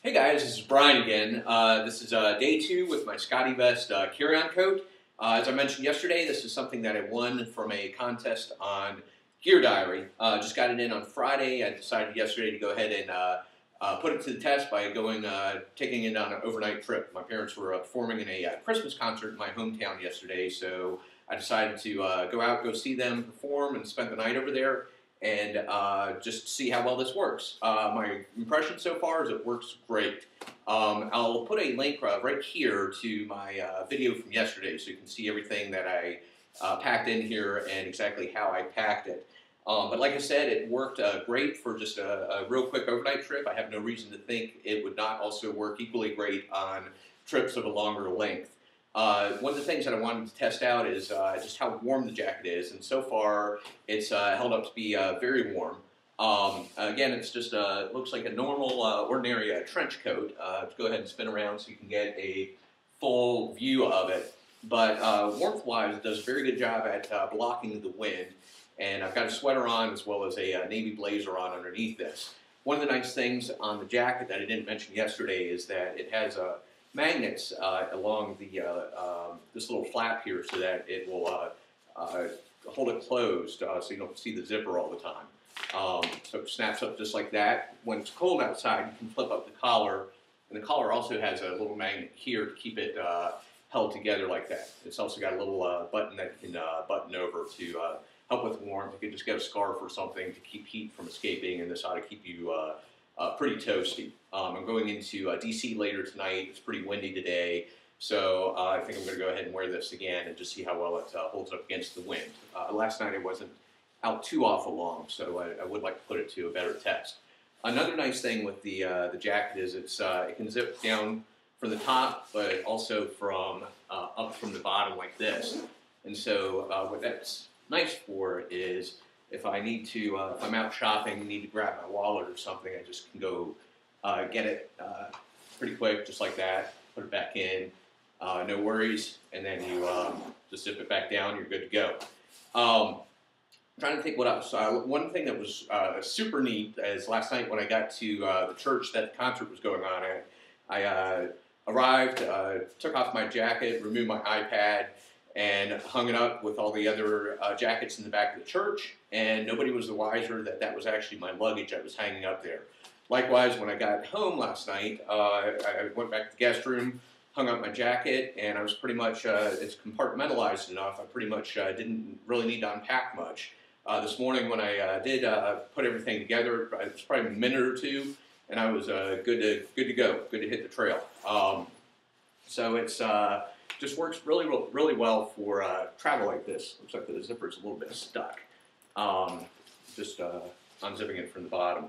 Hey guys, this is Brian again. This is day 2 with my SCOTTEVEST Carry-On Coat. As I mentioned yesterday, this is something that I won from a contest on Gear Diary. Just got it in on Friday. I decided yesterday to go ahead and put it to the test by taking it on an overnight trip. My parents were performing in a Christmas concert in my hometown yesterday, so I decided to go see them perform and spend the night over there and just see how well this works. My impression so far is it works great. I'll put a link right here to my video from yesterday so you can see everything that I packed in here and exactly how I packed it. But like I said, it worked great for just a real quick overnight trip. I have no reason to think it would not also work equally great on trips of a longer length. One of the things that I wanted to test out is just how warm the jacket is, and so far it's held up to be very warm. Again, it's just looks like a normal, ordinary trench coat. Let's go ahead and spin around so you can get a full view of it. But warmth-wise, it does a very good job at blocking the wind. And I've got a sweater on as well as a navy blazer on underneath this. One of the nice things on the jacket that I didn't mention yesterday is that it has magnets along the this little flap here so that it will hold it closed so you don't see the zipper all the time. So it snaps up just like that. When it's cold outside, you can flip up the collar, and the collar also has a little magnet here to keep it held together like that. It's also got a little button that you can button over to help with warmth. You can just get a scarf or something to keep heat from escaping, and this ought to keep you pretty toasty. I'm going into DC later tonight. It's pretty windy today, so I think I'm going to go ahead and wear this again and just see how well it holds up against the wind. Last night I wasn't out too awful long, so I would like to put it to a better test. Another nice thing with the jacket is it can zip down from the top, but also from up from the bottom like this. And so what that's nice for is if I need to, if I'm out shopping and need to grab my wallet or something, I just can go get it pretty quick, just like that, put it back in, no worries, and then you just zip it back down, you're good to go. I'm trying to think what else. One thing that was super neat is last night when I got to the church that the concert was going on at, I arrived, took off my jacket, removed my iPad, and hung it up with all the other jackets in the back of the church, and nobody was the wiser that that was actually my luggage that was hanging up there. Likewise, when I got home last night, I went back to the guest room, hung up my jacket, and I was pretty much, it's compartmentalized enough, I pretty much didn't really need to unpack much. This morning when I did put everything together, it was probably a minute or two, and I was good to go, good to hit the trail. So it's just works really well for travel like this. Looks like the zipper's a little bit stuck. Just unzipping it from the bottom.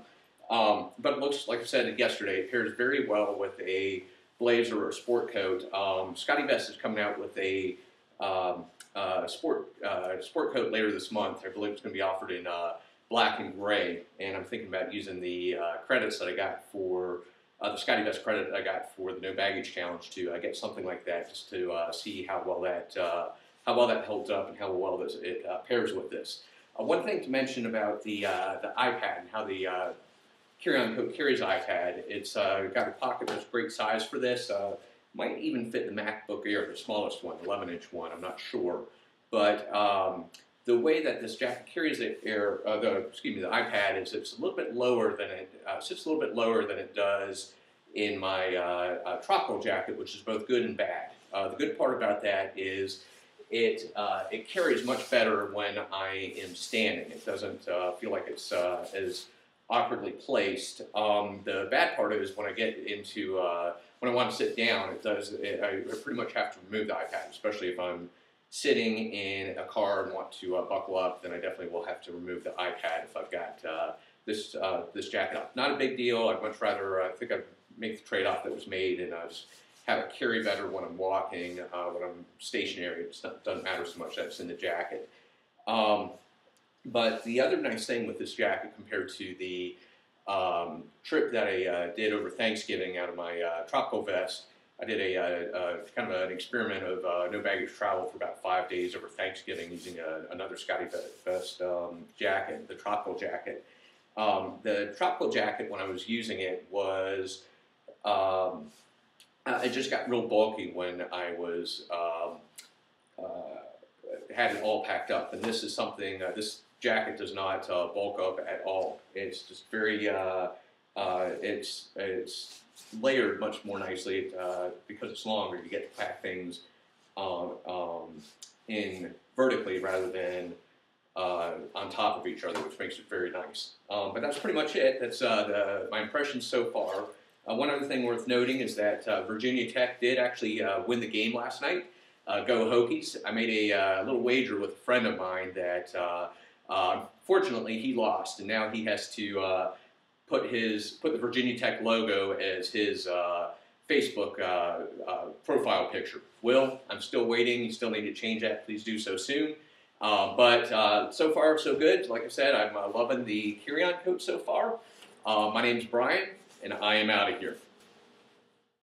But it looks, like I said yesterday, it pairs very well with a blazer or a sport coat. SCOTTEVEST is coming out with a sport coat later this month. I believe it's going to be offered in black and gray, and I'm thinking about using the credits that I got for the SCOTTEVEST credit I got for the No Baggage Challenge to get something like that, just to see how well that holds up and how well it pairs with this. One thing to mention about the iPad and how the Carry-On Coat carries iPad, it's got a pocket that's great size for this. Might even fit the MacBook Air, the smallest one, 11-inch one. I'm not sure, but the way that this jacket carries the iPad is it's a little bit lower than it sits a little bit lower than it does in my tropical jacket, which is both good and bad. The good part about that is it carries much better when I am standing. It doesn't feel like it's as awkwardly placed. The bad part is when I get into when I want to sit down, I pretty much have to remove the iPad, especially if I'm sitting in a car and want to buckle up, then I definitely will have to remove the iPad if I've got this jacket up. Not a big deal. I'd much rather, I think I'd make the trade-off that was made and just have it carry better when I'm walking, when I'm stationary. It doesn't matter so much that's in the jacket. But the other nice thing with this jacket compared to the trip that I did over Thanksgiving out of my tropical vest, I did a kind of an experiment of no baggage travel for about 5 days over Thanksgiving using another SCOTTEVEST jacket, the tropical jacket. The tropical jacket, when I was using it, was it just got real bulky when I was had it all packed up. And this is something, this jacket does not bulk up at all. It's just very, it's layered much more nicely because it's longer. You get to pack things in vertically rather than on top of each other, which makes it very nice. But that's pretty much it. That's my impressions so far. One other thing worth noting is that Virginia Tech did actually win the game last night. Go Hokies. I made a little wager with a friend of mine that fortunately he lost, and now he has to put the Virginia Tech logo as his Facebook profile picture. Will, I'm still waiting. You still need to change that. Please do so soon. But so far, so good. Like I said, I'm loving the carry-on coat so far. My name's Brian, and I am out of here.